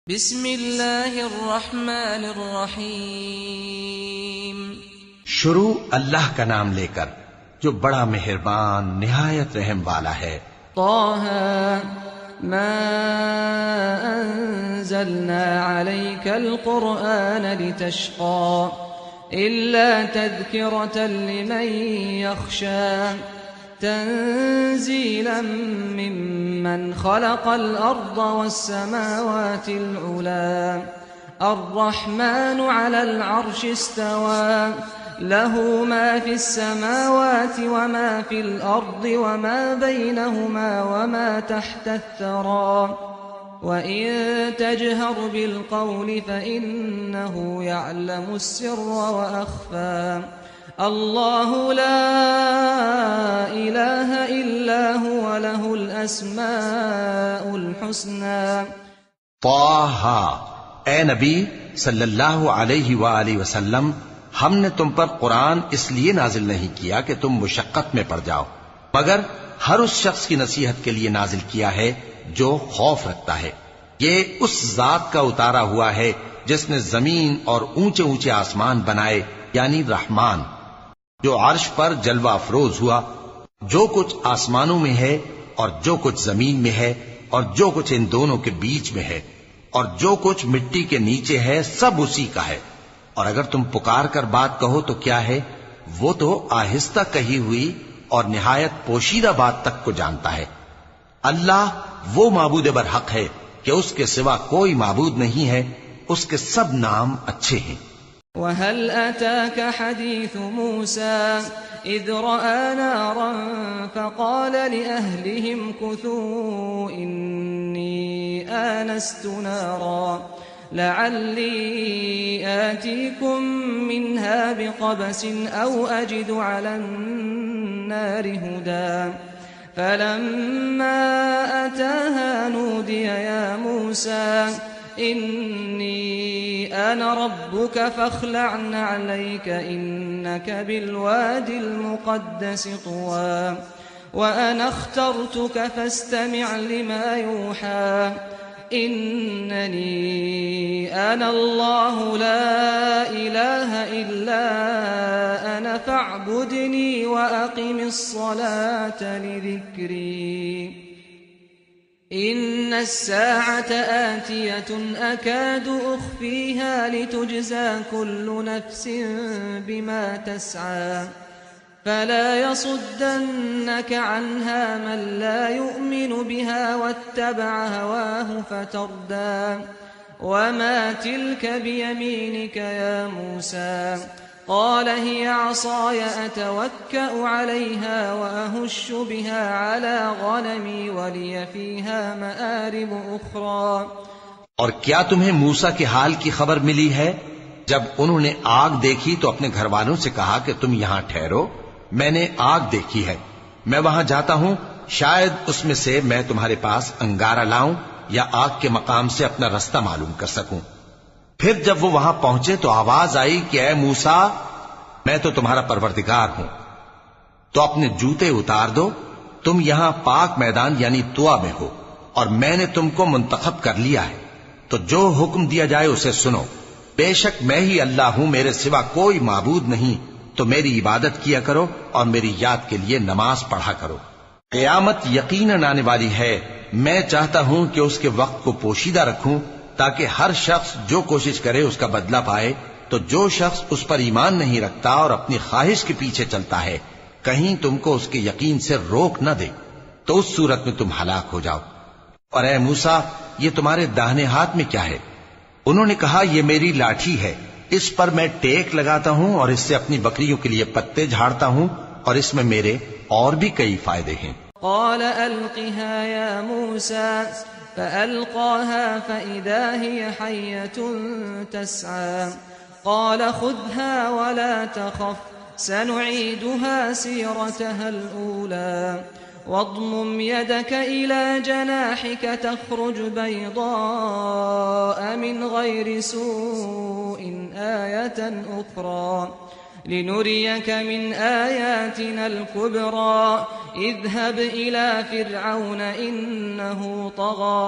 बिस्मिल्लाहिर्रहमानिर्रहीम। शुरू अल्लाह का नाम लेकर जो बड़ा मेहरबान निहायत रहम वाला है। ताहा मा अंज़लना अलैकल कुरआन लितश्क़ा इल्ला तज़किरतन लिमन यख़शा तंज़ीलन मिम्मन ख़लक़ल अर्ज़ वस्समावातिल उला अर्रहमानु अलल अर्शि इस्तवा लहू मा फिस्समावाति वमा फिल अर्ज़ि वमा बैनहुमा वमा तहतस्सरा वइन तजहर बिलक़ौलि फ़इन्नहु यअलमुस्सिर्र वअख़फ़ा अल्लाहु ला इलाहा इल्ला हुवा लहुल अस्माउल हुस्ना। ताहा, ए नबी सल्लल्लाहु अलैहि वसल्लम, हमने तुम पर कुरान इसलिए नाजिल नहीं किया कि तुम मुशक्कत में पड़ जाओ, मगर हर उस शख्स की नसीहत के लिए नाजिल किया है जो खौफ रखता है। ये उस जात का उतारा हुआ है जिसने जमीन और ऊंचे ऊंचे आसमान बनाए, यानी रहमान, जो अर्श पर जलवा अफरोज हुआ। जो कुछ आसमानों में है और जो कुछ जमीन में है और जो कुछ इन दोनों के बीच में है और जो कुछ मिट्टी के नीचे है, सब उसी का है। और अगर तुम पुकार कर बात कहो तो क्या है, वो तो आहिस्ता कही हुई और निहायत पोशीदा बात तक को जानता है। अल्लाह वो माबूद बरहक है कि उसके सिवा कोई माबूद नहीं है, उसके सब नाम अच्छे हैं। वहल अताक हदीस मूसा इज़ रआ नारन फ़क़ाल लिअहलिहिम कुथू इन्नी आनस्तु नारा लअल्ली आतीकुम मिन्हा बिक़बसिन औ अजिदु अलन् नारि हुदा फलम्मा अताहा नूदिय या मूसा इन्नी अना रब्बुक फ़ख़्लअ अलैक इन्नक बिलवादिल मुक़द्दसि तुवा व अना अख़्तरतुक फ़ास्तमिअ लिमा यूहा इन्ननी अना अल्लाहु ला इलाहा इल्ला अना फ़अब्दुनी व अक़िमिस्सलात लिज़िक्री इन्न अस्साअत आतियतुन अकादु उख़फ़ीहा लितुजज़ा कुल्लु नफ़्सिन बिमा तस्आ फला यसुद्दन्नक अन्हा मन ला युमिनु बिहा वत्तबअ हवाहु फ़तर्दा वमा तिल्क बियमीनिक या मूसा قال هي عصاي أتوكأ عليها وأهش بها على غنمي ولي فيها مآرب أخرى। और क्या तुम्हें मूसा के हाल की खबर मिली है? जब उन्होंने आग देखी तो अपने घर वालों से कहा कि तुम यहां ठहरो, मैंने आग देखी है, मैं वहां जाता हूं, शायद उसमें से मैं तुम्हारे पास अंगारा लाऊं या आग के मकाम से अपना रास्ता मालूम कर सकूं। फिर जब वो वहां पहुंचे तो आवाज आई कि ऐ मूसा, मैं तो तुम्हारा परवरदिगार हूं, तो अपने जूते उतार दो, तुम यहां पाक मैदान यानी तुआ में हो और मैंने तुमको मुंतखब कर लिया है, तो जो हुक्म दिया जाए उसे सुनो। बेशक मैं ही अल्लाह हूं, मेरे सिवा कोई माबूद नहीं, तो मेरी इबादत किया करो और मेरी याद के लिए नमाज पढ़ा करो। क़यामत यकीनन आने वाली है, मैं चाहता हूं कि उसके वक्त को पोशीदा रखूं ताकि हर शख्स जो कोशिश करे उसका बदला पाए। तो जो शख्स उस पर ईमान नहीं रखता और अपनी ख्वाहिश के पीछे चलता है, कहीं तुमको उसके यकीन से रोक न दे, तो उस सूरत में तुम हलाक हो जाओ। और ए मूसा, ये तुम्हारे दाहिने हाथ में क्या है? उन्होंने कहा, ये मेरी लाठी है, इस पर मैं टेक लगाता हूं और इससे अपनी बकरियों के लिए पत्ते झाड़ता हूं और इसमें मेरे और भी कई फायदे हैं। क़ाल अल्क़िहा या मूसा फ़अल्क़ाहा फ़इज़ा हिय हय्यतुन तस्आ क़ाल ख़ुज़हा वला तख़फ़ सनुईदुहा सीरतहा अलऊला वضمम यदक इला जनाहिक तख़रुज बैज़ाअ मिन गैरि सूइन आयतन उख़रा लिनुरियक मिन आयातिना अलकुबरा इज़हब इला फ़िरऔन इन्नहु तग़ा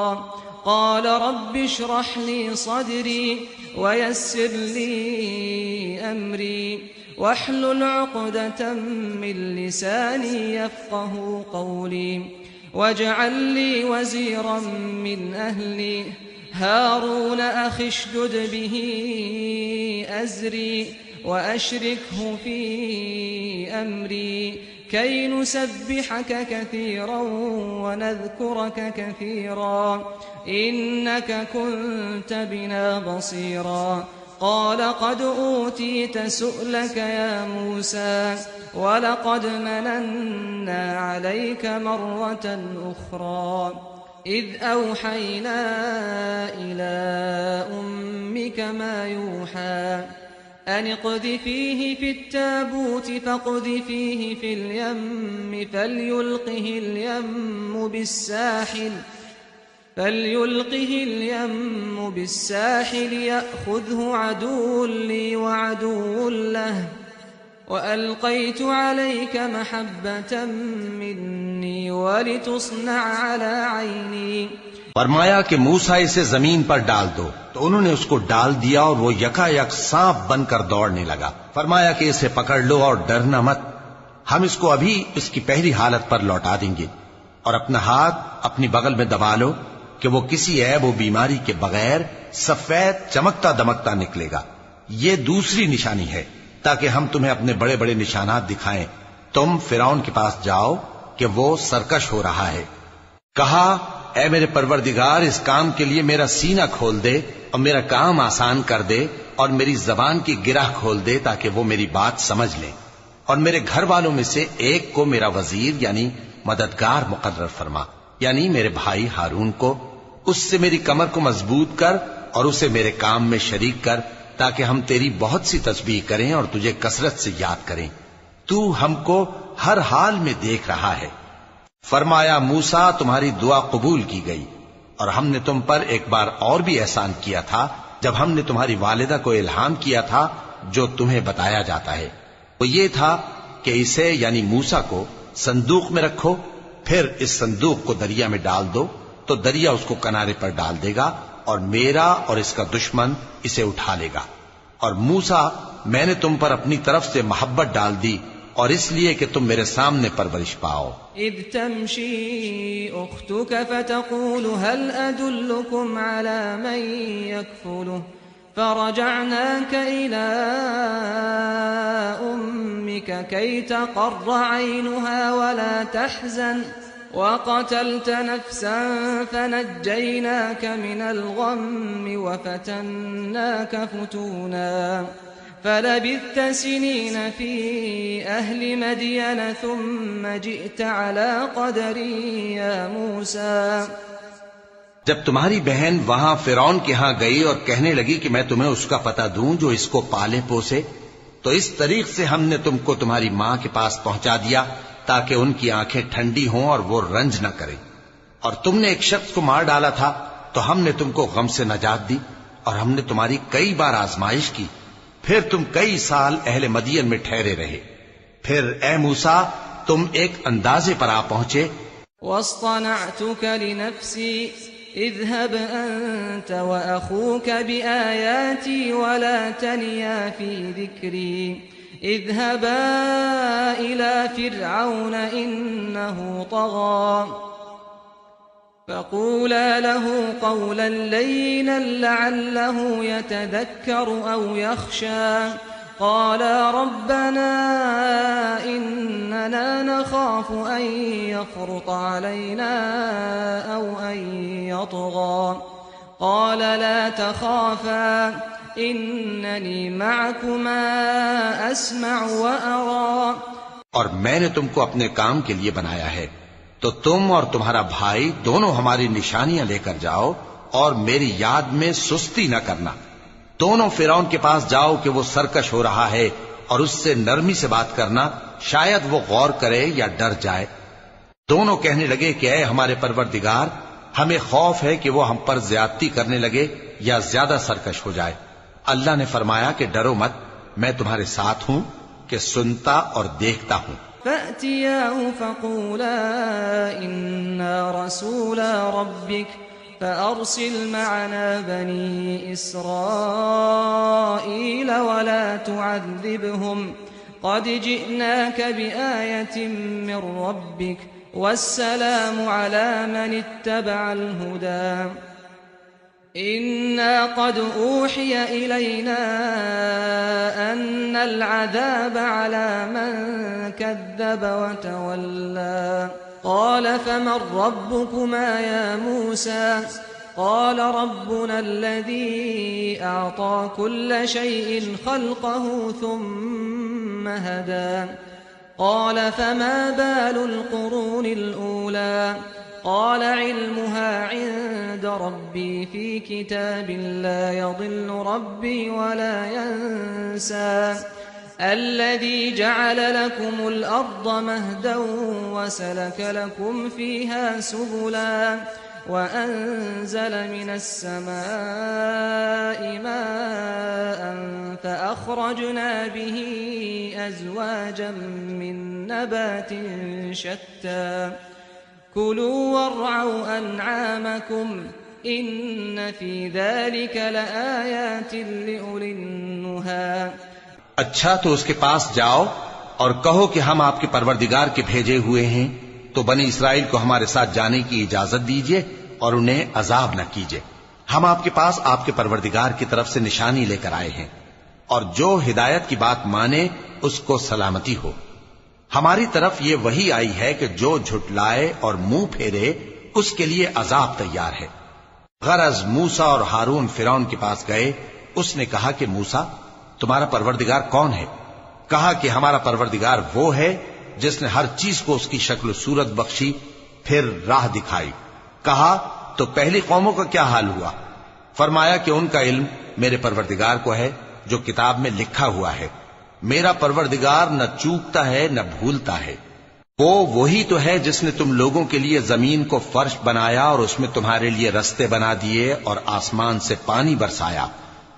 قال رب اشرح لي صدري ويسر لي أمري واحلل عقدة من لساني يفقه قولي واجعل لي وزيرا من أهلي هارون أخي اشدد به أزري وأشركه في أمري كي نسبحك كثيرا ونذكرك كثيرا إنك كنت بنا بصيرا قال قد أوتيت سؤلك يا موسى ولقد مننا عليك مرة أخرى إذ أوحينا إلى أمك ما يوحى أن اقذفيه في التابوت فاقذفيه في اليم فليلقه اليم بالساحل يأخذه عدو لي وعدو له وألقيت عليك محبة مني ولتصنع على عيني फरमाया कि मूसा इसे जमीन पर डाल दो, तो उन्होंने उसको डाल दिया और वो यकायक सांप बनकर दौड़ने लगा। फरमाया कि इसे पकड़ लो और डरना मत, हम इसको अभी इसकी पहली हालत पर लौटा देंगे। और अपना हाथ अपनी बगल में दबा लो कि वो किसी ऐब व बीमारी के बगैर सफेद चमकता दमकता निकलेगा। ये दूसरी निशानी है ताकि हम तुम्हें अपने बड़े बड़े निशानात दिखाएं। तुम फिरौन के पास जाओ कि वो सरकश हो रहा है। कहा, ऐ मेरे परवरदिगार, इस काम के लिए मेरा सीना खोल दे और मेरा काम आसान कर दे और मेरी जबान की गिरह खोल दे ताकि वो मेरी बात समझ ले। और मेरे घर वालों में से एक को मेरा वजीर यानी मददगार मुकर्रर फरमा, यानी मेरे भाई हारून को। उससे मेरी कमर को मजबूत कर और उसे मेरे काम में शरीक कर ताकि हम तेरी बहुत सी तस्बीह करें और तुझे कसरत से याद करें। तू हमको हर हाल में देख रहा है। फरमाया, मूसा, तुम्हारी दुआ कबूल की गई और हमने तुम पर एक बार और भी एहसान किया था जब हमने तुम्हारी वालिदा को इल्हाम किया था जो तुम्हें बताया जाता है। वो ये था कि इसे यानी मूसा को संदूक में रखो, फिर इस संदूक को दरिया में डाल दो तो दरिया उसको किनारे पर डाल देगा और मेरा और इसका दुश्मन इसे उठा लेगा। और मूसा, मैंने तुम पर अपनी तरफ से मोहब्बत डाल दी और इसलिए कि तुम मेरे सामने परवरिश पाओ। इद तमशी उख्तुक फतक़ूल हल अदुल्लुकुम अला मन यकफुलुह फरजअनाक इला उम्मिक कई तक़र्र ऐनुहा वला तहज़न वक़तल्त नफ़्सन फनज्जयनाक मिनल गम्मि वफ़तन्नाक फ़ुतूना फलबित्त सिनीन फी अहलि मदियन थुम्म जिअत अला क़दरी या मूसा। जब तुम्हारी बहन वहां फिरौन के यहां गई और कहने लगी कि मैं तुम्हें उसका पता दूं जो इसको पाले पोसे, तो इस तरीक से हमने तुमको तुम्हारी मां के पास पहुंचा दिया ताकि उनकी आंखें ठंडी हों और वो रंज न करें। और तुमने एक शख्स को मार डाला था तो हमने तुमको गम से नजात दी और हमने तुम्हारी कई बार आजमाइश की, फिर तुम कई साल अहले मदियन में ठहरे रहे। फिर ए मूसा, तुम एक अंदाजे पर आ पहुंचे। वस्तनअतुक लिनफ्सी इज़हब अंत व अखूक बिआयाती वला तनिया फी ज़िक्री इज़हबा इला फ़िरऔन इन्नहु तग़ा فقولا له قولا لينا لعله يتذكر أو يخشى قالا ربنا إننا نخاف أن يفرط علينا أو أن يطغى قال لا تخافا إنني معكما أسمع وأرى। और मैंने तुमको अपने काम के लिए बनाया है, तो तुम और तुम्हारा भाई दोनों हमारी निशानियां लेकर जाओ और मेरी याद में सुस्ती न करना। दोनों फिरौन के पास जाओ कि वो सरकश हो रहा है और उससे नरमी से बात करना, शायद वो गौर करे या डर जाए। दोनों कहने लगे कि ऐ हमारे परवरदिगार, हमें खौफ है कि वो हम पर ज्यादती करने लगे या ज्यादा सरकश हो जाए। अल्लाह ने फरमाया कि डरो मत, मैं तुम्हारे साथ हूं कि सुनता और देखता हूं। فأتياه فقولا إنا رسولا ربك فأرسل معنا بني إسرائيل ولا تعذبهم قد جئناك بآية من ربك والسلام على من اتبع الهدى إنا قد أوحي إلينا أن العذاب على من كذب وتولى قال فمن ربكما يا موسى قال ربنا الذي أعطى كل شيء خلقه ثم هدى قال فما بال القرون الأولى قال علمها عند ربي في كتاب لا يضل ربي ولا ينسى الذي جعل لكم الأرض مهدا وسلك لكم فيها سبلا وأنزل من السماء ماء فأخرجنا به أزواجا من نبات شتى كلوا وارعوا أنعامكم إن في ذلك لآيات لأولي النهى अच्छा तो उसके पास जाओ और कहो कि हम आपके परवरदिगार के भेजे हुए हैं, तो बनी इस्राइल को हमारे साथ जाने की इजाजत दीजिए और उन्हें अजाब न कीजिए। हम आपके पास आपके परवरदिगार की तरफ से निशानी लेकर आए हैं, और जो हिदायत की बात माने उसको सलामती हो। हमारी तरफ ये वही आई है कि जो झुटलाए और मुंह फेरे उसके लिए अजाब तैयार है। गरज मूसा और हारून फिरौन के पास गए। उसने कहा कि मूसा, तुम्हारा परवरदिगार कौन है? कहा कि हमारा परवरदिगार वो है जिसने हर चीज को उसकी शक्ल सूरत बख्शी, फिर राह दिखाई। कहा तो पहली कौमों का क्या हाल हुआ? फरमाया कि उनका इल्म मेरे परवरदिगार को है जो किताब में लिखा हुआ है। मेरा परवरदिगार न चूकता है न भूलता है। वो वही तो है जिसने तुम लोगों के लिए जमीन को फर्श बनाया और उसमें तुम्हारे लिए रस्ते बना दिए और आसमान से पानी बरसाया,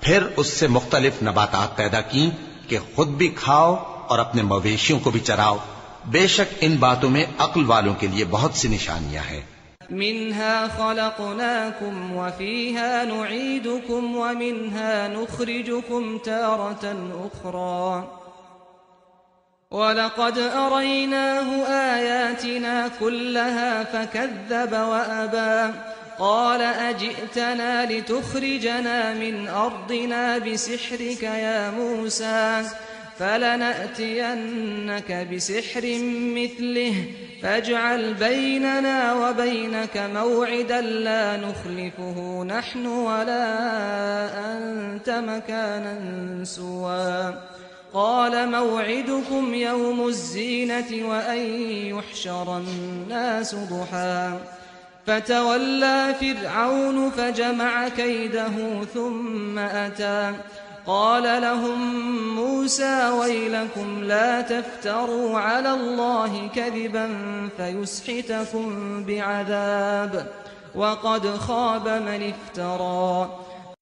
फिर उससे मुख्तलिफ नबातात पैदा की कि खुद भी खाओ और अपने मवेशियों को भी चराओ। बेशक इन बातों में अक्ल वालों के लिए बहुत सी निशानियां हैं। मिन्हा खलक़नाकुम व फीहा नुईदुकुम व मिन्हा नुखरिजुकुम तारतन उखरा वलक़द अरयनाहु आयातिना कुल्लहा फकज़्ज़ब व अबा قال أجئتنا لتخرجنا من أرضنا بسحرك يا موسى فلنأتينك بسحر مثله فاجعل بيننا وبينك موعدا لا نخلفه نحن ولا أنت مكانا سوى قال موعدكم يوم الزينة وأن يحشر الناس ضحى فتولى فرعون فجمع كيده ثم أتى قال لهم موسى ويلكم لا تفتروا على الله كذبا فيسحتكم بعذاب وقد خاب من افترى।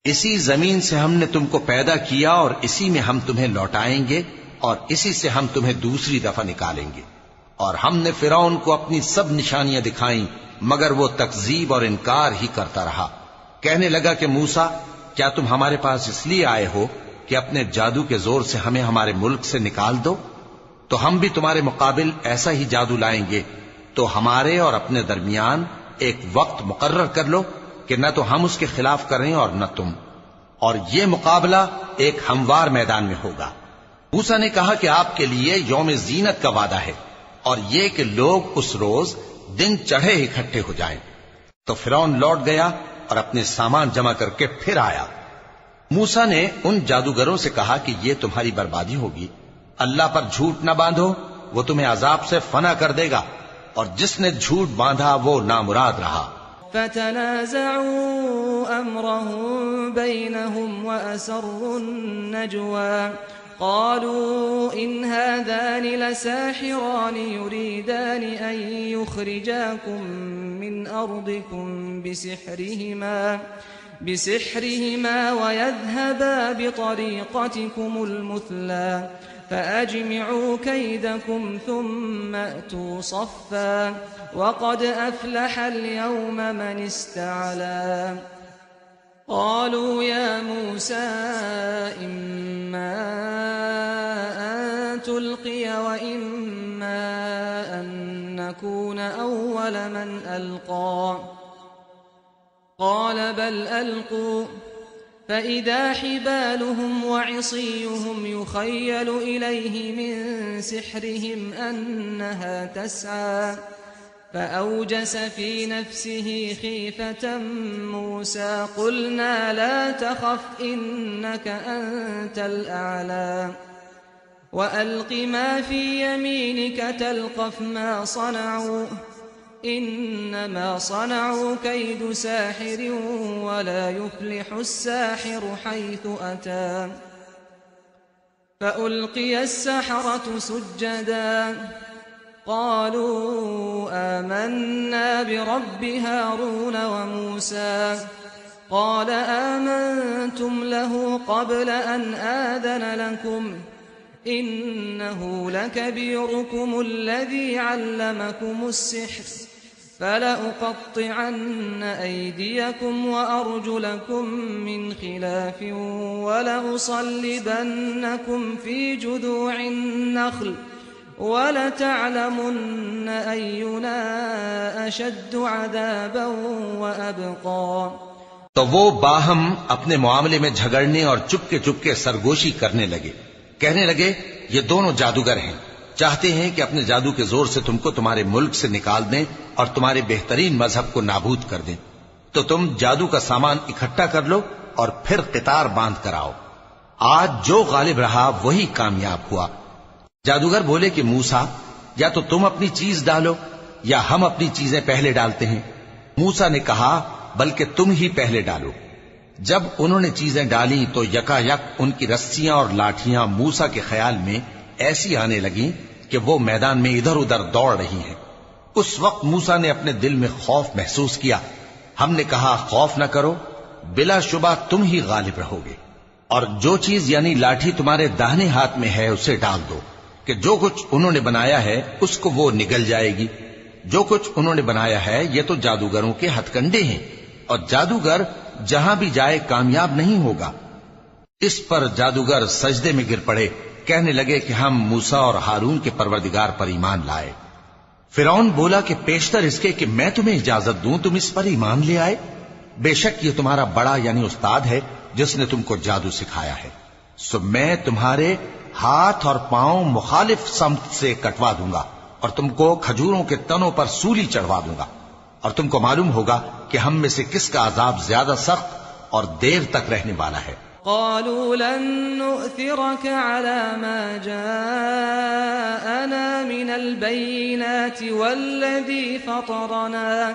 इसी जमीन से हमने तुमको पैदा किया और इसी में हम तुम्हें लौटाएंगे और इसी से हम तुम्हें दूसरी दफा निकालेंगे। और हमने फिरौन को अपनी सब निशानियां दिखाई, मगर वो तकजीब और इनकार ही करता रहा। कहने लगा कि मूसा, क्या तुम हमारे पास इसलिए आए हो कि अपने जादू के जोर से हमें हमारे मुल्क से निकाल दो? तो हम भी तुम्हारे मुकाबिल ऐसा ही जादू लाएंगे। तो हमारे और अपने दरमियान एक वक्त मुकर्रर कर लो कि न तो हम उसके खिलाफ करें और न तुम, और ये मुकाबला एक हमवार मैदान में होगा। मूसा ने कहा कि आपके लिए यौम जीनत का वादा है और ये कि लोग उस रोज दिन चढ़े इकट्ठे हो जाएं। तो फिरौन लौट गया और अपने सामान जमा करके फिर आया। मूसा ने उन जादूगरों से कहा कि ये तुम्हारी बर्बादी होगी। अल्लाह पर झूठ न बांधो, वो तुम्हें अजाब से फना कर देगा, और जिसने झूठ बांधा वो नामुराद रहा। फतनाज़अू अम्रहुम बैनहुम व असर्रुन नजवा قالوا إن هذان لساحران يريدان أن يخرجاكم من أرضكم بسحرهما ويذهبا بطريقتكم المثلى فأجمعوا كيدكم ثم أتوا صفا وقد أفلح اليوم من استعلى قالوا يا موسى إما أن تلقي وإما أن نكون أول من ألقى قال بل ألقوا فإذا حبالهم وعصيهم يخيل إليه من سحرهم أنها تسعى فأوجس في نفسه خيفة موسى قلنا لا تخف إنك أنت الأعلى وألق ما في يمينك تلقف ما صنعوا إنما صنعوا كيد ساحر ولا يفلح الساحر حيث أتى فألقي السحرة سجدا قالوا آمنا برب هارون وموسى قال آمنتم له قبل أن آذن لكم إنه لكبيركم الذي علمكم السحر فلأقطعن أيديكم وأرجلكم من خلاف ولأصلبنكم في جذوع النخل ولتعلمن أينا أشد عذابا وأبقى तो वो बाहम अपने मामले में झगड़ने और चुपके चुपके सरगोशी करने लगे। कहने लगे ये दोनों जादूगर हैं, चाहते हैं कि अपने जादू के जोर से तुमको तुम्हारे मुल्क से निकाल दें और तुम्हारे बेहतरीन मजहब को नाबूद कर दें। तो तुम जादू का सामान इकट्ठा कर लो और फिर कितार बांध कर आओ। आज जो गालिब रहा वही कामयाब हुआ। जादूगर बोले कि मूसा, या तो तुम अपनी चीज डालो या हम अपनी चीजें पहले डालते हैं। मूसा ने कहा बल्कि तुम ही पहले डालो। जब उन्होंने चीजें डाली तो यकायक उनकी रस्सियां और लाठियां मूसा के ख्याल में ऐसी आने लगी कि वो मैदान में इधर उधर दौड़ रही हैं। उस वक्त मूसा ने अपने दिल में खौफ महसूस किया। हमने कहा खौफ न करो, बिलाशुबा तुम ही गालिब रहोगे। और जो चीज यानी लाठी तुम्हारे दाहिने हाथ में है उसे डाल दो कि जो कुछ उन्होंने बनाया है उसको वो निगल जाएगी। जो कुछ उन्होंने बनाया है ये तो जादूगरों के हथकंडे हैं और जादूगर जहां भी जाए कामयाब नहीं होगा। इस पर जादूगर सजदे में गिर पड़े, कहने लगे कि हम मूसा और हारून के परवरदिगार पर ईमान लाए। फिरौन बोला कि पेशतर इसके कि मैं तुम्हें इजाजत दूं तुम इस पर ईमान ले आए। बेशक ये तुम्हारा बड़ा यानी उस्ताद है जिसने तुमको जादू सिखाया है। सो मैं तुम्हारे हाथ और पांव मुखालिफ समत से कटवा दूंगा और तुमको खजूरों के तनों पर सूली चढ़वा दूंगा और तुमको मालूम होगा कि हम में से किसका अजाब ज्यादा सख्त और देर तक रहने वाला है। قالوا لن نؤثرك على ما جاءنا من البينات والذي فطرنا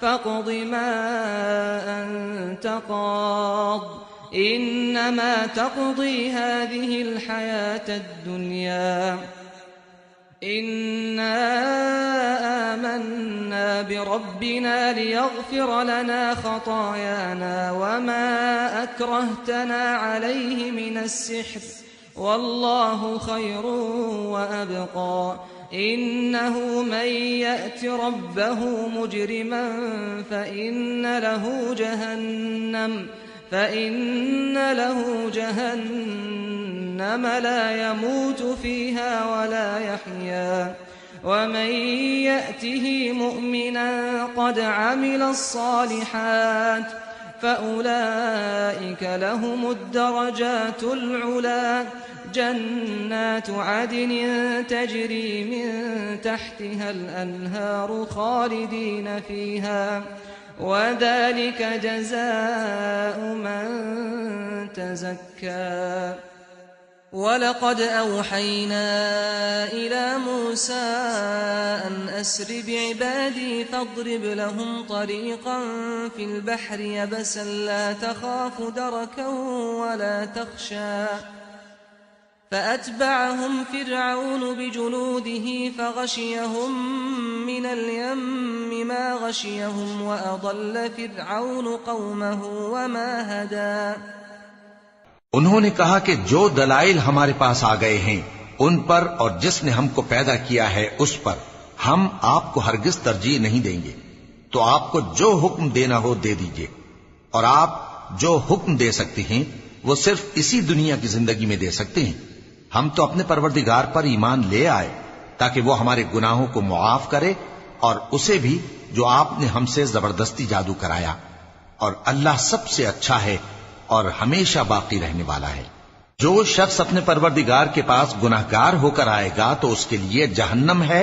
فاقض ما أنت قاض إنما تقضي هذه الحياة الدنيا إنا آمنا بربنا ليغفر لنا خطايانا وما أكرهتنا عليه من السحر والله خير وأبقى إنه من يأت ربه مجرما فإن له جهنم لا يموت فيها ولا يحيا ومن يأته مؤمنا قد عمل الصالحات فأولئك لهم الدرجات العلى جنات عدن تجري من تحتها الأنهار خالدين فيها وذلك جزاء من تزكى ولقد أوحينا إلى موسى أن أسر بعبادي فاضرب لهم طريقا في البحر يبسا لا تخاف دركا ولا تخشى فأتبعهم فرعون بجنوده فغشيهم من اليم ما غشيهم وأضل فرعون قومه وما هدى। उन्होंने कहा कि जो दलाइल हमारे पास आ गए हैं उन पर और जिसने हमको पैदा किया है उस पर हम आपको हरगिज तरजीह नहीं देंगे। तो आपको जो हुक्म देना हो दे दीजिए, और आप जो हुक्म दे सकते हैं वो सिर्फ इसी दुनिया की जिंदगी में दे सकते हैं। हम तो अपने परवरदिगार पर ईमान ले आए ताकि वो हमारे गुनाहों को मुआफ करे, और उसे भी जो आपने हमसे जबरदस्ती जादू कराया। और अल्लाह सबसे अच्छा है और हमेशा बाकी रहने वाला है। जो शख्स अपने परवरदिगार के पास गुनाहगार होकर आएगा तो उसके लिए जहन्नम है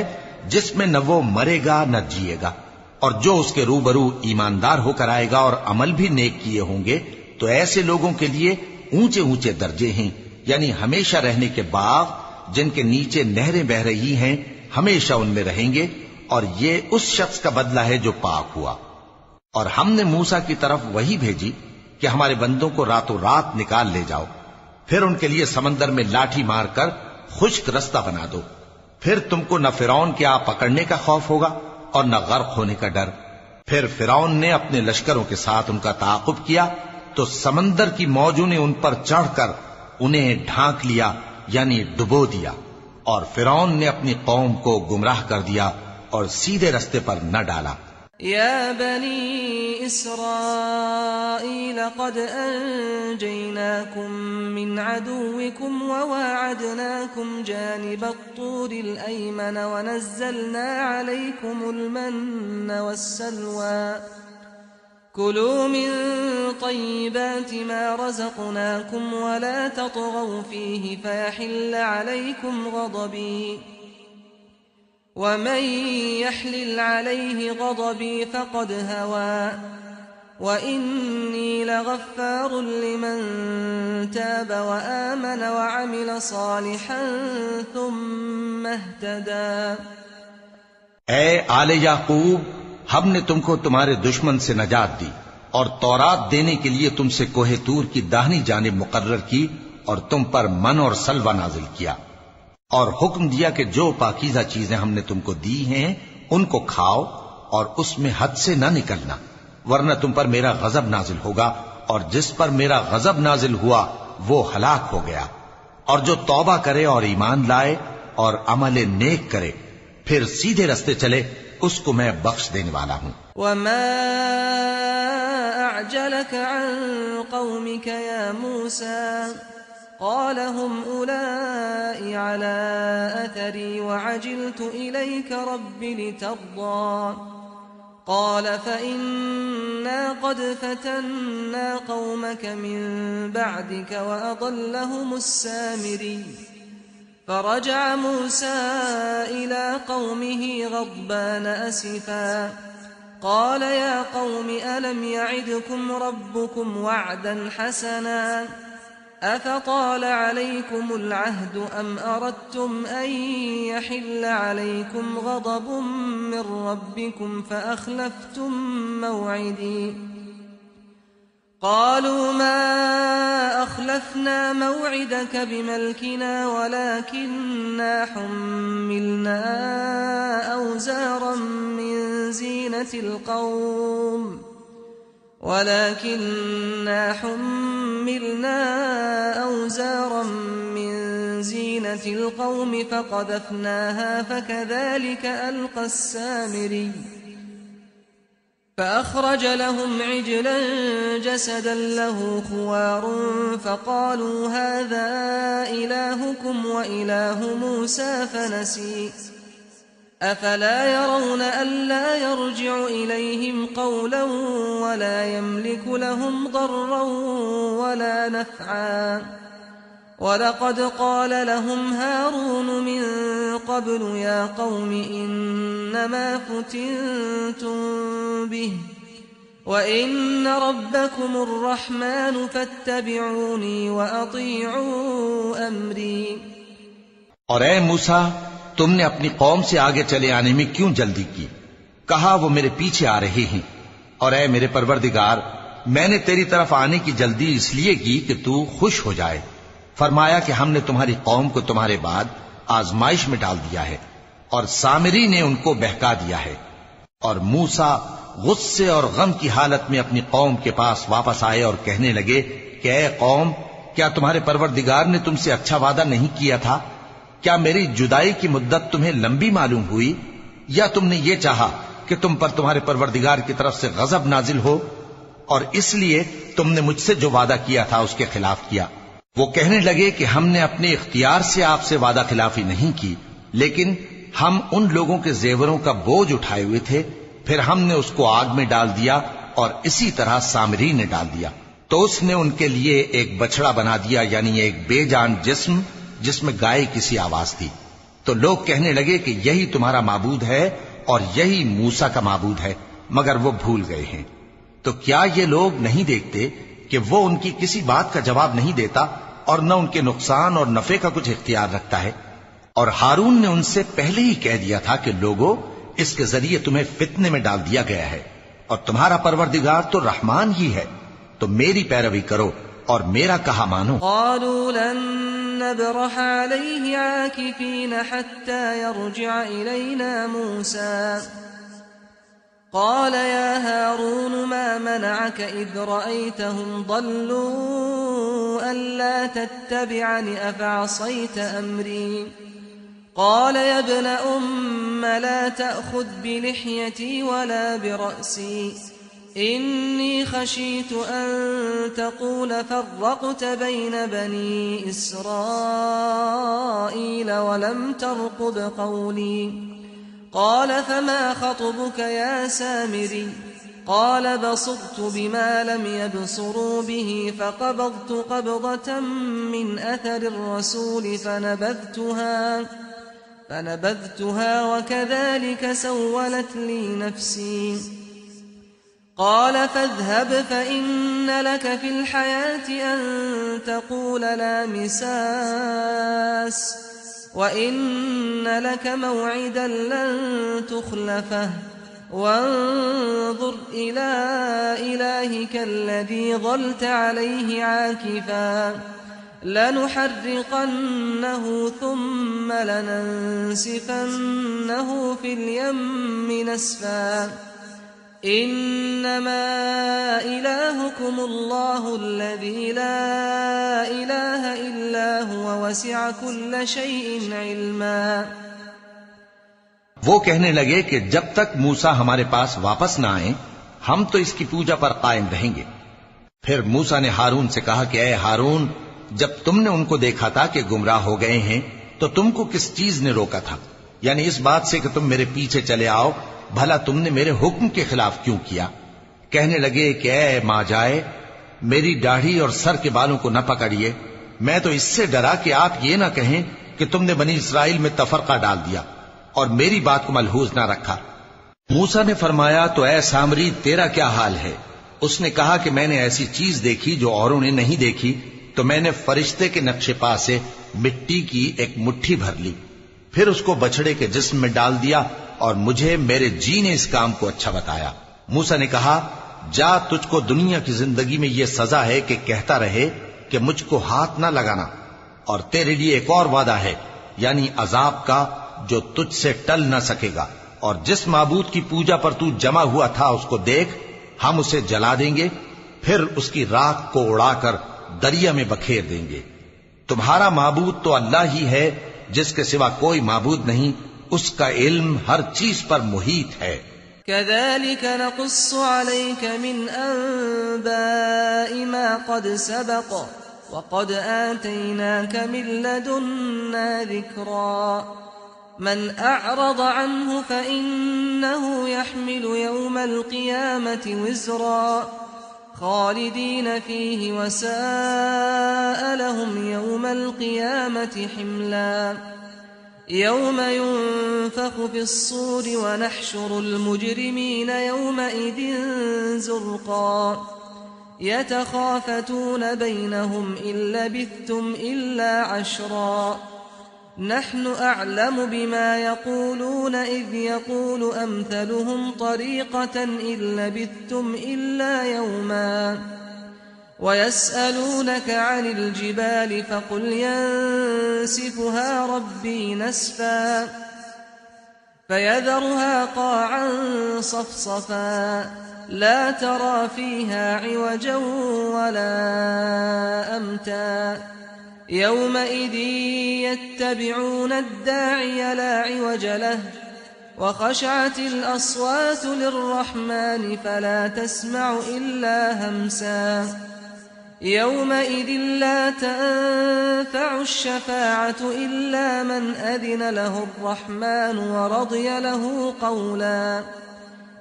जिसमें न वो मरेगा न जिएगा, और जो उसके रूबरू ईमानदार होकर आएगा और अमल भी नेक किए होंगे तो ऐसे लोगों के लिए ऊंचे ऊंचे दर्जे हैं, यानी हमेशा रहने के बाग जिनके नीचे नहरें बह रही हैं, हमेशा उनमें रहेंगे। और ये उस शख्स का बदला है जो पाक हुआ। और हमने मूसा की तरफ वही भेजी कि हमारे बंदों को रातों रात निकाल ले जाओ, फिर उनके लिए समंदर में लाठी मारकर खुश्क रास्ता बना दो। फिर तुमको न फिरौन के आ पकड़ने का खौफ होगा और न गर्क होने का डर। फिर फिरौन ने अपने लश्करों के साथ उनका ताकुब किया तो समंदर की मौजों ने उन पर चढ़कर उन्हें ढांक लिया, यानी डुबो दिया। और फिरौन ने अपनी कौम को गुमराह कर दिया और सीधे रास्ते पर न डाला। या बनी इस्राईल क़द अंजयनाकुम मिन अदुव्विकुम ववाअदनाकुम जानिबत-तूरिल अयमन वनज़्ज़लना अलैकुमुल मन्न वस्सलवा कुलू मिन तय्यिबाति मा रज़क़नाकुम वला तत्गौ फ़ीहि फ़यहिल्ल अलैकुम ग़ज़बी वमन यहलिल अलैहि ग़ज़बी फ़क़द हवा वइन्नी लग़फ़्फ़ारुन लिमन ताब वआमन वअमिल सालिहन थुम्मा इह्तदा। ऐ आले याकूब, हमने तुमको तुम्हारे दुश्मन से नजात दी और तौरात देने के लिए तुमसे कोहे तूर की दाहिनी जानिब मुकर्रर की और तुम पर मन और सलवा नाजिल किया, और हुक्म दिया कि जो पाकीज़ा चीजें हमने तुमको दी हैं उनको खाओ और उसमें हद से न निकलना, वरना तुम पर मेरा गजब नाजिल होगा, और जिस पर मेरा गजब नाजिल हुआ वो हलाक हो गया। और जो तौबा करे और ईमान लाए और अमल नेक करे फिर सीधे रास्ते चले, उसको मैं बख्श देने वाला हूं। वमा अअजलक अन कौमिक या मूसा क़ाल हुम उलाई अला अथरी वअजिल्तु इलैक रब्बि लितर्दा क़ाल फ़इन्ना क़द फ़तन्ना क़ौमक मिन बअदिक वअضलहुमुस सामिरी فرجع موسى إلى قومه غضبان أسفا قال يا قوم ألم يعدكم ربكم وعدا حسنا أفطال عليكم العهد أم أردتم أن يحل عليكم غضب من ربكم فأخلفتم موعدي قالوا ما أخلفنا موعدك بملكنا ولكننا حملنا أوزارا من زينة القوم فقذفناها فكذلك ألقى السامري فأخرج لهم عجلا جسدا له خوار فقالوا هذا إلهكم وإله موسى فنسي أفلا يرون ألا يرجع إليهم قولا ولا يملك لهم ضرا ولا نفعا ولقد قال لهم هارون من قبل يا قوم إنما فتنتم به وإن ربكم الرحمن فاتبعوني وأطيعوا أمري। और ऐ मूसा, तुमने अपनी कौम से आगे चले आने में क्यों जल्दी की? कहा वो मेरे पीछे आ रहे हैं। और ऐ मेरे परवरदिगार, मैंने तेरी तरफ आने की जल्दी इसलिए की कि तू खुश हो जाए। फरमाया कि हमने तुम्हारी कौम को तुम्हारे बाद आजमाइश में डाल दिया है और सामिरी ने उनको बहका दिया है। और मूसा गुस्से और गम की हालत में अपनी कौम के पास वापस आए और कहने लगे कि ऐ कौम, क्या तुम्हारे परवरदिगार ने तुमसे अच्छा वादा नहीं किया था क्या मेरी जुदाई की मुद्दत तुम्हें लंबी मालूम हुई, या तुमने ये चाहा कि तुम पर तुम्हारे परवरदिगार की तरफ से गजब नाजिल हो और इसलिए तुमने मुझसे जो वादा किया था उसके खिलाफ किया? वो कहने लगे कि हमने अपने इख्तियार से आपसे वादा खिलाफी नहीं की, लेकिन हम उन लोगों के जेवरों का बोझ उठाए हुए थे, फिर हमने उसको आग में डाल दिया और इसी तरह सामरी ने डाल दिया। तो उसने उनके लिए एक बछड़ा बना दिया, यानी एक बेजान जिस्म जिसमें गाय किसी आवाज थी। तो लोग कहने लगे कि यही तुम्हारा माबूद है और यही मूसा का माबूद है, मगर वो भूल गए हैं। तो क्या ये लोग नहीं देखते कि वो उनकी किसी बात का जवाब नहीं देता और न उनके नुकसान और नफे का कुछ इख्तियार रखता है? और हारून ने उनसे पहले ही कह दिया था कि लोगों, इसके जरिए तुम्हें फितने में डाल दिया गया है और तुम्हारा परवरदिगार तो रहमान ही है, तो मेरी पैरवी करो और मेरा कहा मानो। क़ालू लन नबरह अलैहि आकिफीन हत्ता यरजिअ इलैना मूसा क़ाल या हारून मा मनअक इज़ रअयतहुम ضल्लू अल्ला तत्तबिअनि अफ़असैत अम्री قال يا ابن أم لا تأخذ بلحيتي ولا برأسي إني خشيت أن تقول فرقت بين بني إسرائيل ولم ترقب قولي قال فما خطبك يا سامري قال بصرت بما لم يبصروا به فقبضت قبضة من أثر الرسول فنبذتها وكذلك سولت لي نفسي قال فاذهب فإن لك في الحياة أن تقول لا مساس وإن لك موعدا لن تخلفه وانظر إلى إلهك الذي ظلت عليه عاكفا لنحرقنه ثم لننسفنه في اليم نسفا إنما إلهكم الله الذي لا إله إلا هو وسع كل شيء علما। वो कहने लगे कि जब तक मूसा हमारे पास वापस ना आए हम तो इसकी पूजा पर कायम रहेंगे। फिर मूसा ने हारून से कहा कि ऐ हारून, जब तुमने उनको देखा था कि गुमराह हो गए हैं तो तुमको किस चीज ने रोका था, यानी इस बात से कि तुम मेरे पीछे चले आओ, भला तुमने मेरे हुक्म के खिलाफ क्यों किया? कहने लगे कि ऐ मां जाए, मेरी दाढ़ी और सर के बालों को न पकड़िए, मैं तो इससे डरा कि आप ये ना कहें कि तुमने बनी इसराइल में तफरका डाल दिया और मेरी बात को मलहूज ना रखा। मूसा ने फरमाया, तो ऐ सामरी, तेरा क्या हाल है? उसने कहा कि मैंने ऐसी चीज देखी जो औरों ने नहीं देखी, तो मैंने फरिश्ते के नक्शे पा से मिट्टी की एक मुट्ठी भर ली, फिर उसको बछड़े के जिस्म में डाल दिया और मुझे मेरे जी ने इस काम को अच्छा बताया। मूसा ने कहा, जा, तुझको दुनिया की जिंदगी में यह सजा है कि कहता रहे कि मुझको हाथ ना लगाना, और तेरे लिए एक और वादा है, यानी अजाब का, जो तुझसे टल न सकेगा। और जिस माबूद की पूजा पर तू जमा हुआ था उसको देख, हम उसे जला देंगे, फिर उसकी राख को उड़ाकर दरिया में बखेर देंगे। तुम्हारा माबूद तो अल्लाह ही है, जिसके सिवा कोई माबूद नहीं, उसका इल्म हर चीज पर मुहीत है। कज़ालिक नक़ुस्सु अलैक मिन अंबाइ मा क़द सबक़ वक़द आतैनाक मिन लदुन्ना ज़िक्रा मन अअरज़ अन्हु फ़इन्नहु यहमिलु यौमल क़ियामति विज़रा खालिदीन फ़ीहि वसाअ लहुम यौमल क़ियामति हिमला यौम युन्फ़ख़ु फ़िस्सूर वनहशुरुल मुजरिमीन यौमइज़िन ज़ुर्क़ा यतख़ाफ़तून बैनहुम इन लबिथ्तुम इल्ला अशरा नहनु अअलमु बिमा यक़ूलून इज़ यक़ूलु अम्थलुहुम तरीक़तन इन लबिथ्तुम इल्ला यौमा वयस्अलूनक अनिल जिबाल फ़क़ुल यंसिफ़ुहा रब्बी नस्फ़ा फ़यज़रुहा क़ाअन सफ़सफ़ा ला तरा फ़ीहा इवजन वला अम्ता يومئذ يتبعون الداعي لا عوج له وخشعت الأصوات للرحمن فلا تسمع إلا همسا يومئذ لا تنفع الشفاعة إلا من أذن له الرحمن ورضي له قولا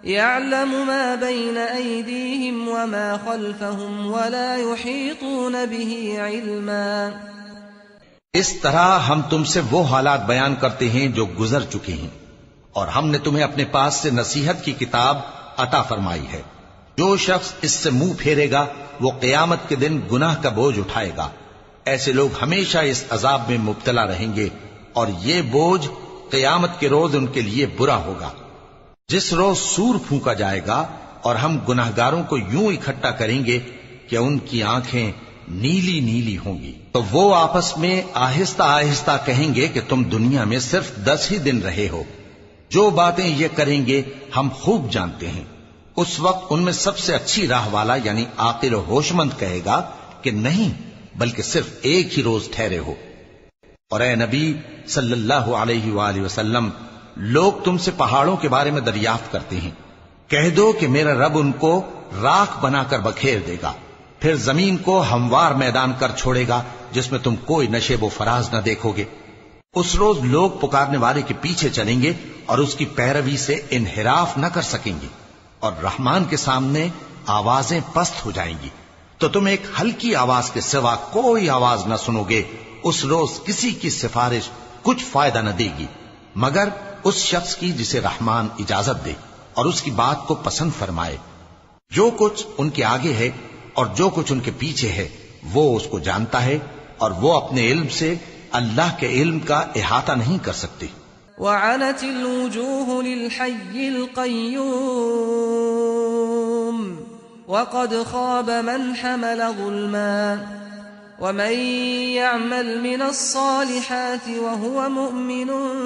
يعلم ما بين أيديهم وما خلفهم ولا يحيطون به علما। इस तरह हम तुमसे वो हालात बयान करते हैं जो गुजर चुके हैं, और हमने तुम्हें अपने पास से नसीहत की किताब अता फरमाई है। जो शख्स इससे मुंह फेरेगा वो क़यामत के दिन गुनाह का बोझ उठाएगा। ऐसे लोग हमेशा इस अजाब में मुब्तला रहेंगे, और ये बोझ क़यामत के रोज उनके लिए बुरा होगा। जिस रोज सूर फूंका जाएगा और हम गुनाहगारों को यूं इकट्ठा करेंगे कि उनकी आंखें नीली नीली होंगी, तो वो आपस में आहिस्ता आहिस्ता कहेंगे कि तुम दुनिया में सिर्फ 10 ही दिन रहे हो। जो बातें ये करेंगे हम खूब जानते हैं। उस वक्त उनमें सबसे अच्छी राह वाला यानी आकिल और होशमंद कहेगा कि नहीं, बल्कि सिर्फ एक ही रोज ठहरे हो। और ए नबी सल्लल्लाहु अलैहि वसल्लम, लोग तुमसे पहाड़ों के बारे में दरियाफ्त करते हैं। कह दो कि मेरा रब उनको राख बनाकर बखेर देगा, फिर जमीन को हमवार मैदान कर छोड़ेगा जिसमें तुम कोई नशेबो फराज न देखोगे। उस रोज लोग पुकारने वाले के पीछे चलेंगे और उसकी पैरवी से इनहिराफ न कर सकेंगे, और रहमान के सामने आवाजें पस्त हो जाएंगी, तो तुम एक हल्की आवाज के सिवा कोई आवाज न सुनोगे। उस रोज किसी की सिफारिश कुछ फायदा न देगी मगर उस शख्स की जिसे रहमान इजाजत दे और उसकी बात को पसंद फरमाए। जो कुछ उनके आगे है और जो कुछ उनके पीछे है वो उसको जानता है, और वो अपने इल्म से अल्लाह के इल्म का इहाता नहीं कर सकती। वअनतिल वुजूहु लिल-हय्यिल क़य्यूम वक़द ख़ाब मन हमल ज़ुल्मा वमन यअमल मिनस-सालिहाति वहुव मुमिनुन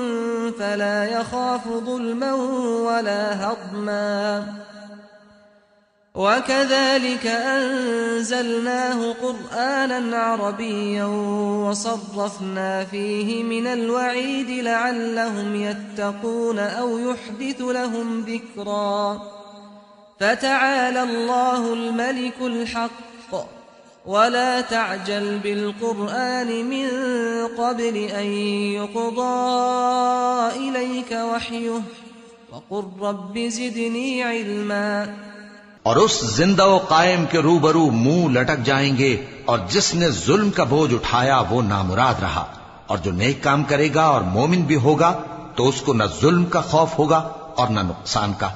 फला यख़ाफ़ु ज़ुल्मन वला हज़मा वकज़ालिक अंज़लनाहु क़ुरआनन अरबिय्यन वसर्रफ़ना फ़ीहि मिनल वഈद लअल्लहुम यत्तक़ून औ युहदिथु लहुम ज़िक्रा फ़तआला अल्लाहुल मलिकुल हक़्क़ वला तअजल बिलक़ुरआन मिन क़ब्ल अन युक़ज़ा इलैक वह्युहु वक़ुल रब्बि ज़िदनी इल्मा। और उस जिंदा व कायम के रूबरू मुंह लटक जाएंगे, और जिसने जुल्म का बोझ उठाया वो नामुराद रहा, और जो नेक काम करेगा और मोमिन भी होगा तो उसको न जुल्म का खौफ होगा और न नुकसान का।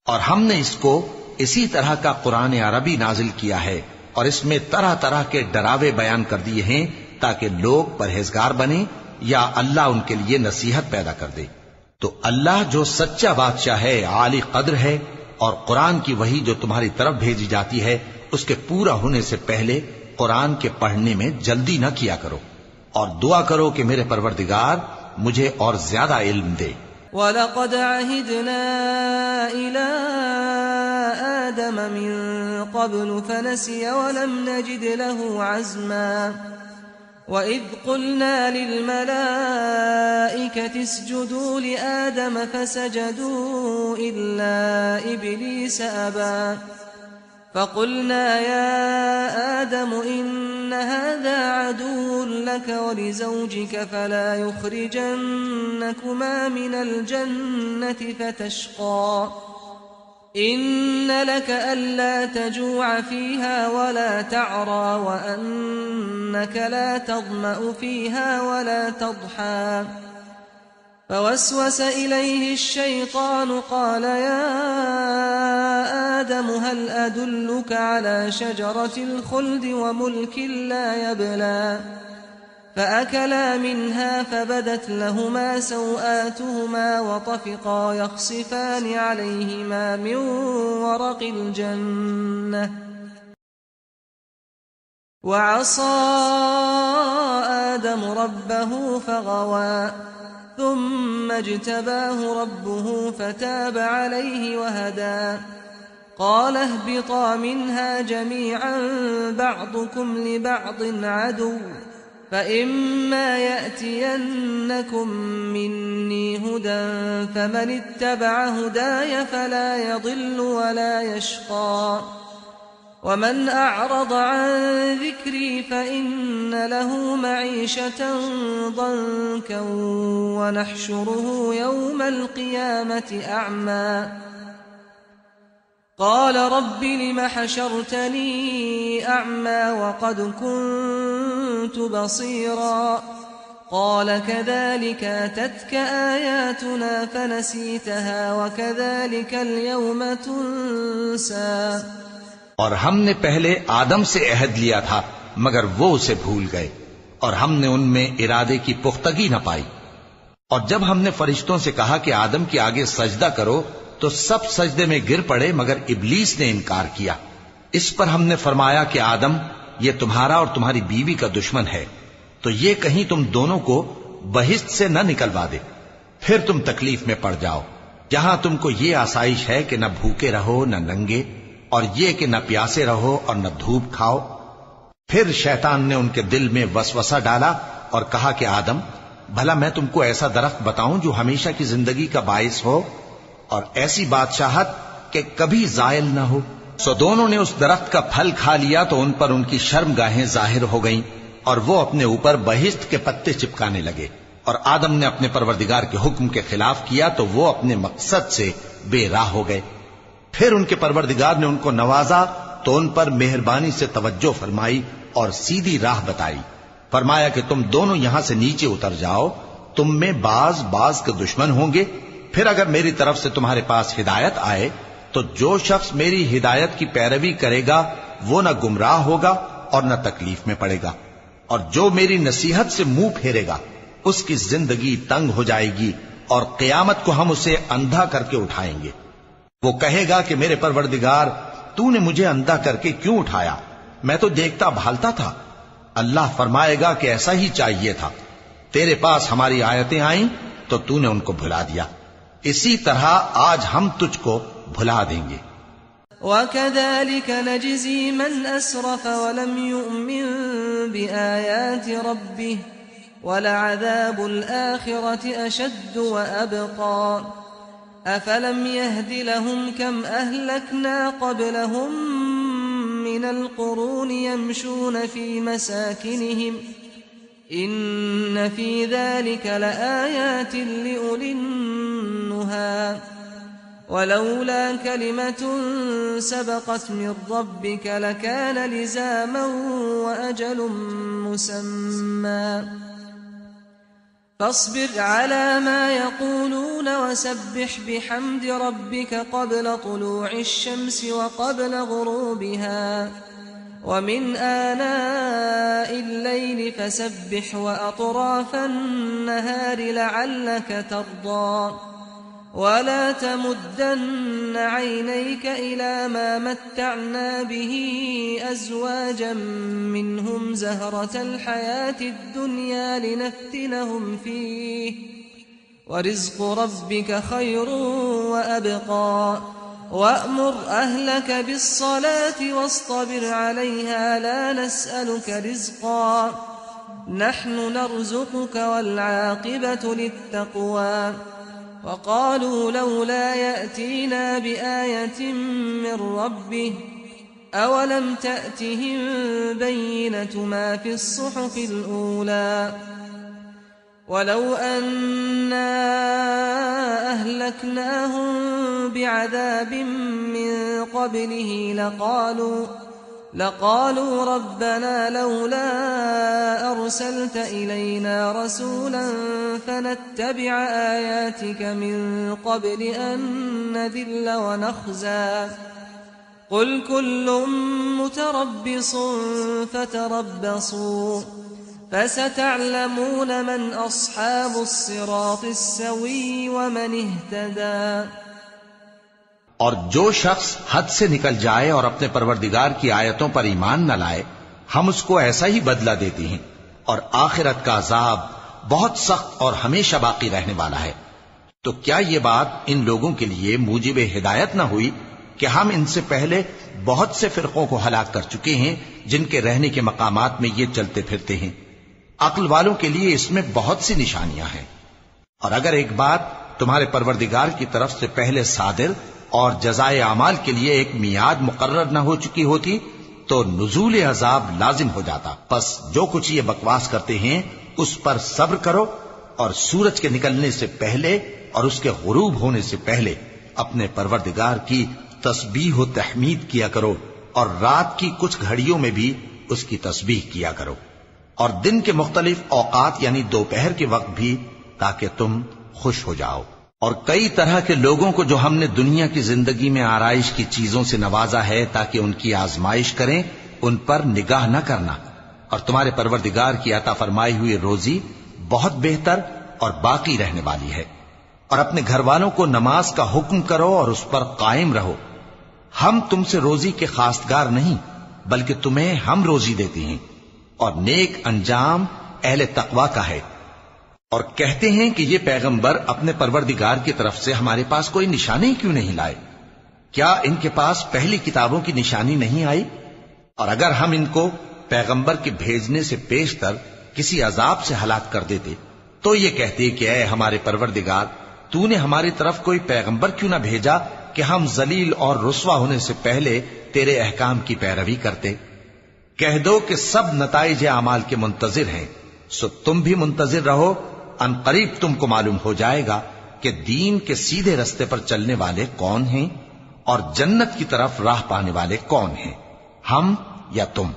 और हमने इसको इसी तरह का कुरान अरबी नाजिल किया है, और इसमें तरह तरह के डरावे बयान कर दिए हैं ताकि लोग परहेजगार बने या अल्लाह उनके लिए नसीहत पैदा कर दे। तो अल्लाह जो सच्चा बादशाह है, आली कद्र है, और कुरान की वही जो तुम्हारी तरफ भेजी जाती है उसके पूरा होने से पहले कुरान के पढ़ने में जल्दी न किया करो, और दुआ करो कि मेरे परवरदिगार मुझे और ज्यादा इल्म दे। वलक़द अहिदना इला आदम मिन क़ब्लु फनसिय वलम नजिद लहु अज़्मा वइज़ क़ुलना लिलमलाइकति इसजुदू लिआदम फसजदू इल्ला इब्लीस अबा फ़क़ुलना या आदम इन्न हाज़ा अदुव्वुन लक वलिज़ौजिक फला युख़रिजन्नकुमा मिनल जन्नति फ़तशक़ा इन्न लक अल्ला तजूअ फ़ीहा वला तअरा वअन्नक ला तज़मअ फ़ीहा वला तضحى فوسوس إليه الشيطان قال يا آدم هل أدلك على شجرة الخلد وملك لا يبلى فأكلا منها فبدت لهما سوآتهما وطفقا يخصفان عليهما من ورق الجنة وعصى آدم ربه فغوى ثم اجتباه ربه فتاب عليه وهدى قال اهبطا منها جميعا بعضكم لبعض عدو فإما يأتينكم مني هدى فمن اتبع هداي فلا يضل ولا يشقى ومن أعرض عن ذكري فإن له معيشة ضنكا ونحشره يوم القيامة أعمى قال رب لم حشرتني أعمى وقد كنت بصيرا قال كذلك أتتك آياتنا فنسيتها وكذلك اليوم تنسى। और हमने पहले आदम से अहद लिया था मगर वो उसे भूल गए और हमने उनमें इरादे की पुख्तगी न पाई। और जब हमने फरिश्तों से कहा कि आदम के आगे सजदा करो तो सब सजदे में गिर पड़े मगर इब्लीस ने इनकार किया। इस पर हमने फरमाया कि आदम, ये तुम्हारा और तुम्हारी बीवी का दुश्मन है, तो ये कहीं तुम दोनों को बहिश्त से न निकलवा दे, फिर तुम तकलीफ में पड़ जाओ। जहां तुमको ये आसाइश है कि न भूखे रहो न नंगे, और ये कि न प्यासे रहो और न धूप खाओ। फिर शैतान ने उनके दिल में वसवसा डाला और कहा कि आदम, भला मैं तुमको ऐसा दरख्त बताऊं जो हमेशा की जिंदगी का बाइस हो और ऐसी बादशाहत कि कभी जायल न हो। सो दोनों ने उस दरख्त का फल खा लिया तो उन पर उनकी शर्मगाहें जाहिर हो गईं और वो अपने ऊपर बहिश्त के पत्ते चिपकाने लगे। और आदम ने अपने परवरदिगार के हुक्म के खिलाफ किया तो वो अपने मकसद से बेराह हो गए। फिर उनके परवरदिगार ने उनको नवाजा तो उन पर मेहरबानी से तवज्जो फरमाई और सीधी राह बताई। फरमाया कि तुम दोनों यहां से नीचे उतर जाओ, तुम में बाज बाज के दुश्मन होंगे। फिर अगर मेरी तरफ से तुम्हारे पास हिदायत आए तो जो शख्स मेरी हिदायत की पैरवी करेगा वो न गुमराह होगा और न तकलीफ में पड़ेगा, और जो मेरी नसीहत से मुंह फेरेगा उसकी जिंदगी तंग हो जाएगी और क़यामत को हम उसे अंधा करके उठाएंगे। वो कहेगा कि मेरे परवरदिगार, तूने मुझे अंधा करके क्यों उठाया, मैं तो देखता भालता था। अल्लाह फरमाएगा कि ऐसा ही चाहिए था, तेरे पास हमारी आयतें आईं तो तूने उनको भुला दिया, इसी तरह आज हम तुझको भुला देंगे। वकज़ालिक नजज़ी मन असरफ वलम युमिन बिआयाति रब्बिह वलअज़ाबुल आखिरति अशद्दु वअबक़ा अफलम यहद लहुम कम अहलकना क़ब्लहुम मिनल क़ुरूनि यमशून फी मसाकिनिहिम इन्न फी ज़ालिक लआयातिन लिउलिन नुहा वलौला कलिमतुन सबक़त मिन रब्बिक लकान लिज़ामन वअजलुन मुसम्मा فاصبر على ما يقولون وسبح بحمد ربك قبل طلوع الشمس وقبل غروبها ومن آناء الليل فسبح وأطراف النهار لعلك ترضى ولا تمدن عينيك إلى ما متعنا به أزواجا منهم زهرة الحياة الدنيا لنفتنهم فيه ورزق ربك خير وأبقى وأمر أهلك بالصلاة واصطبر عليها لا نسألك رزقا نحن نرزقك والعاقبة للتقوى وقالوا لولا يأتينا بآية من ربه أولم تأتهم بينة ما في الصحف الأولى ولو أنا أهلكناهم بعذاب من قبله لقالوا ربنا لولا أرسلت إلينا رسولا فنتبع آياتك من قبل أن نذل ونخزى قل كل متربص فتربصوا فستعلمون من أصحاب الصراط السوي ومن اهتدى। और जो शख्स हद से निकल जाए और अपने परवरदिगार की आयतों पर ईमान न लाए, हम उसको ऐसा ही बदला देते हैं, और आखिरत का अजाब बहुत सख्त और हमेशा बाकी रहने वाला है। तो क्या ये बात इन लोगों के लिए मूजिब हिदायत न हुई कि हम इनसे पहले बहुत से फिरकों को हलाक कर चुके हैं जिनके रहने के मकामात में ये चलते फिरते हैं। अक्ल वालों के लिए इसमें बहुत सी निशानियां हैं। और अगर एक बात तुम्हारे परवरदिगार की तरफ से पहले सादिर और जज़ाए अमाल के लिए एक मियाद मुकर्रर न हो चुकी होती तो नुज़ूल अजाब लाजिम हो जाता। बस जो कुछ ये बकवास करते हैं उस पर सब्र करो और सूरज के निकलने से पहले और उसके गुरूब होने से पहले अपने परवरदिगार की तस्बीह व तहमीद किया करो और रात की कुछ घड़ियों में भी उसकी तस्बीह किया करो और दिन के मुख्तलिफ औकात यानी दोपहर के वक्त भी, ताकि तुम खुश हो जाओ। और कई तरह के लोगों को जो हमने दुनिया की जिंदगी में आराइश की चीजों से नवाजा है ताकि उनकी आजमाइश करें, उन पर निगाह न करना। और तुम्हारे परवरदिगार की अता फरमाई हुई रोजी बहुत बेहतर और बाकी रहने वाली है। और अपने घर वालों को नमाज का हुक्म करो और उस पर कायम रहो। हम तुमसे रोजी के खासगार नहीं, बल्कि तुम्हें हम रोजी देते हैं और नेक अंजाम अहले तकवा का है। और कहते हैं कि ये पैगंबर अपने परवरदिगार की तरफ से हमारे पास कोई निशानी क्यों नहीं लाए? क्या इनके पास पहली किताबों की निशानी नहीं आई? और अगर हम इनको पैगंबर के भेजने से पेशतर किसी अजाब से हलाक कर देते तो ये कहते कि ऐ हमारे परवरदिगार, तूने हमारी तरफ कोई पैगंबर क्यों ना भेजा कि हम जलील और रुस्वा होने से पहले तेरे अहकाम की पैरवी करते। कह दो कि सब नताइज अमाल के मुंतजिर हैं, सो तुम भी मुंतजिर रहो। अनकरीब तुमको मालूम हो जाएगा कि दीन के सीधे रस्ते पर चलने वाले कौन हैं और जन्नत की तरफ राह पाने वाले कौन हैं, हम या तुम।